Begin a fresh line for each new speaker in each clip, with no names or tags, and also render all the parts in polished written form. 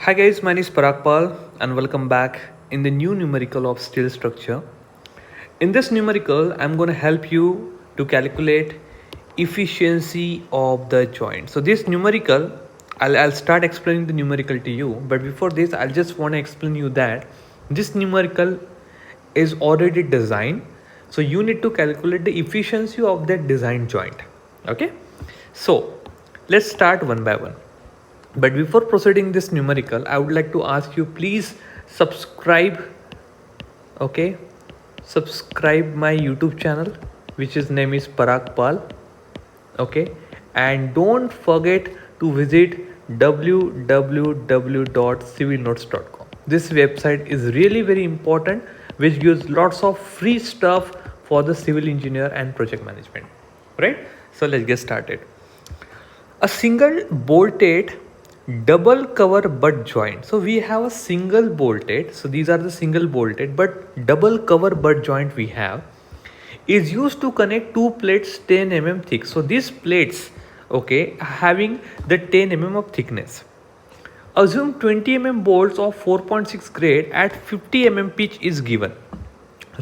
Hi guys, my name is Parag and welcome back in the new numerical of steel structure. In this numerical, I'm going to help you to calculate efficiency of the joint. So this numerical, I'll start explaining the numerical to you. But before this, I'll just want to explain you that this numerical is already designed. So you need to calculate the efficiency of that design joint. Okay. So let's start one by one. But before proceeding this numerical, I would like to ask you, please subscribe. Okay, subscribe my YouTube channel, which is name is Parag Pal. Okay, and don't forget to visit www.civilnotes.com. This website is really very important, which gives lots of free stuff for the civil engineer and project management. Right? So let's get started. A single bolted double cover butt joint. So we have a single bolted, so these are the single bolted but double cover butt joint we have, is used to connect two plates 10 mm thick. So these plates, okay, having the 10 mm of thickness. Assume 20 mm bolts of 4.6 grade at 50 mm pitch is given,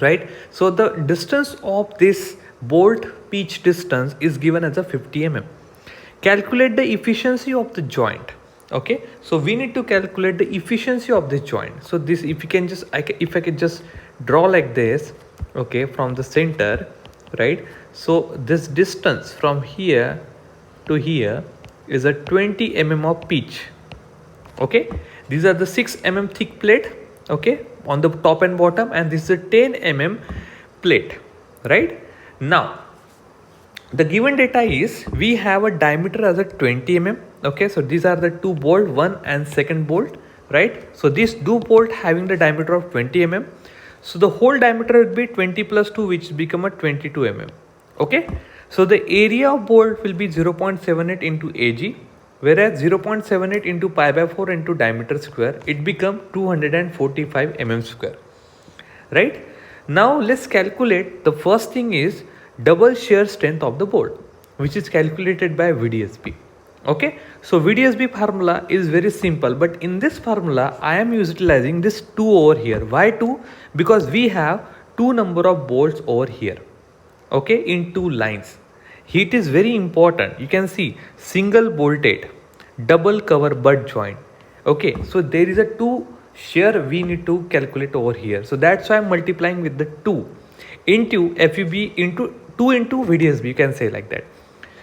right? So the distance of this bolt pitch distance is given as a 50 mm. Calculate the efficiency of the joint. Okay, so we need to calculate the efficiency of this joint. So this, if you can just, if I can just draw like this, okay, from the center, right? So this distance from here to here is a 20 mm of pitch. Okay, these are the 6 mm thick plate, okay, on the top and bottom, and this is a 10 mm plate, right? Now the given data is we have a diameter as a 20 mm. Okay, so these are the two bolt, one and second bolt, right? So these two bolt having the diameter of 20 mm. So the whole diameter would be 20 plus 2, which become a 22 mm. Okay, so the area of bolt will be 0.78 into Ag, whereas 0.78 into pi by 4 into diameter square, it become 245 mm square, right? Now let's calculate. The first thing is double shear strength of the bolt, which is calculated by VDSB. Okay, so VDSB formula is very simple, but in this formula I am utilizing this 2 over here. Why 2? Because we have 2 number of bolts over here, okay, in 2 lines. It is very important. You can see single bolted double cover butt joint. Okay, so there is a 2 shear we need to calculate over here. So that's why I'm multiplying with the 2 into FUB into 2 into VDSB, you can say like that.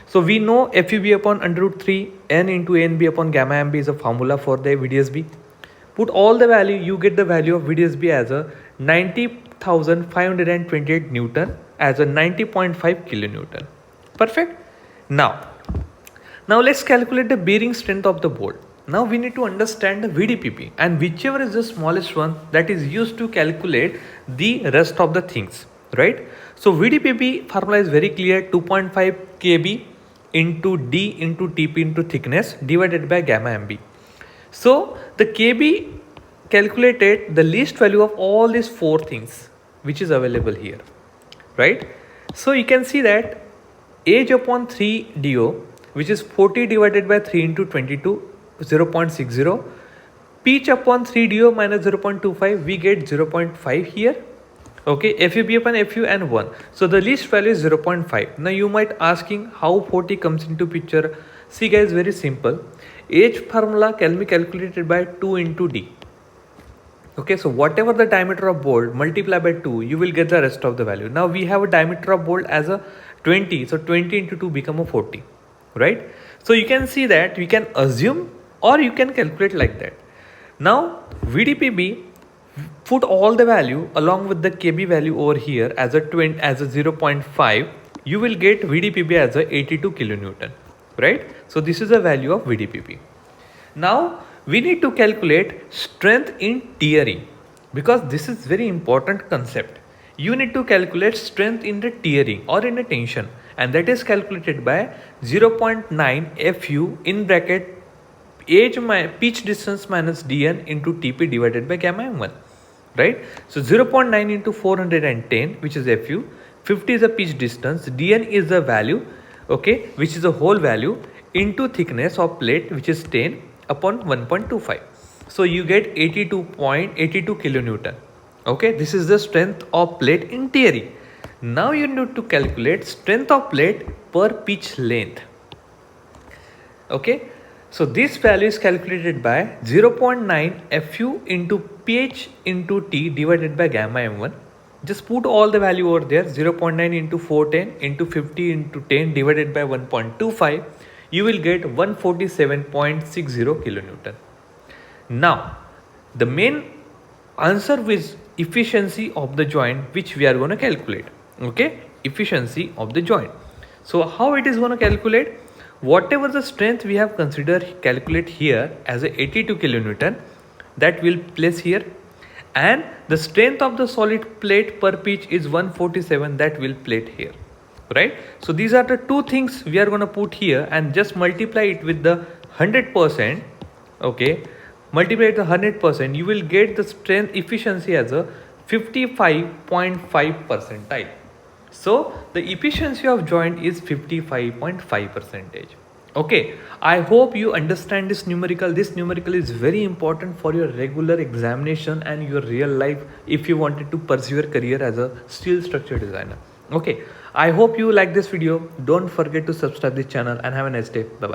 So we know FUB upon under root 3 n into NB upon gamma MB is a formula for the VDSB. Put all the value, you get the value of VDSB as a 90,528 Newton as a 90.5 kilonewton. Perfect. Now let's calculate the bearing strength of the bolt. Now we need to understand the VDPP, and whichever is the smallest one, that is used to calculate the rest of the things, right? So VDPP formula is very clear: 2.5 kb into d into tp into thickness divided by gamma mb. So the kb calculated the least value of all these 4 things which is available here, right? So you can see that age upon 3 do, which is 40 divided by 3 into 22, 0.60. Pitch upon 3 do minus 0.25, we get 0.5 here. Okay, FUB upon FU and 1. So the least value is 0.5. Now you might asking how 40 comes into picture. See guys, very simple. Age formula can be calculated by 2 into D. Okay, so whatever the diameter of bolt multiply by 2, you will get the rest of the value. Now we have a diameter of bolt as a 20. So 20 into 2 become a 40, right? So you can see that we can assume or you can calculate like that. Now VDPB, put all the value along with the kb value over here as a 0.5, you will get VDPB as a 82 kilonewton, right? So this is the value of VDPB. Now we need to calculate strength in tearing, because this is very important concept. You need to calculate strength in the tearing or in a tension, and that is calculated by 0.9 FU in bracket age pitch distance minus dn into tp divided by gamma m1, right? So 0.9 into 410, which is FU, 50 is the pitch distance, dn is the value, okay, which is the whole value, into thickness of plate, which is 10 upon 1.25. So you get 82.82 kilonewton. Okay, this is the strength of plate in theory. Now you need to calculate strength of plate per pitch length. Okay, so this value is calculated by 0.9 fu into ph into t divided by gamma m1. Just put all the value over there, 0.9 into 410 into 50 into 10 divided by 1.25. You will get 147.60 kilonewton. Now, the main answer is efficiency of the joint, which we are going to calculate. Okay, efficiency of the joint. So how it is going to calculate? Whatever the strength we have considered, calculate here as a 82 kilonewton, that will place here, and the strength of the solid plate per pitch is 147, that will plate here, right? So these are the two things we are going to put here, and just multiply it with the 100%. Okay, multiply it with 100%, you will get the strength efficiency as a 55.5 percentile. So the efficiency of joint is 55.5%. Okay, I hope you understand this numerical. This numerical is very important for your regular examination and your real life if you wanted to pursue your career as a steel structure designer. Okay, I hope you like this video. Don't forget to subscribe this channel and have a nice day. Bye bye.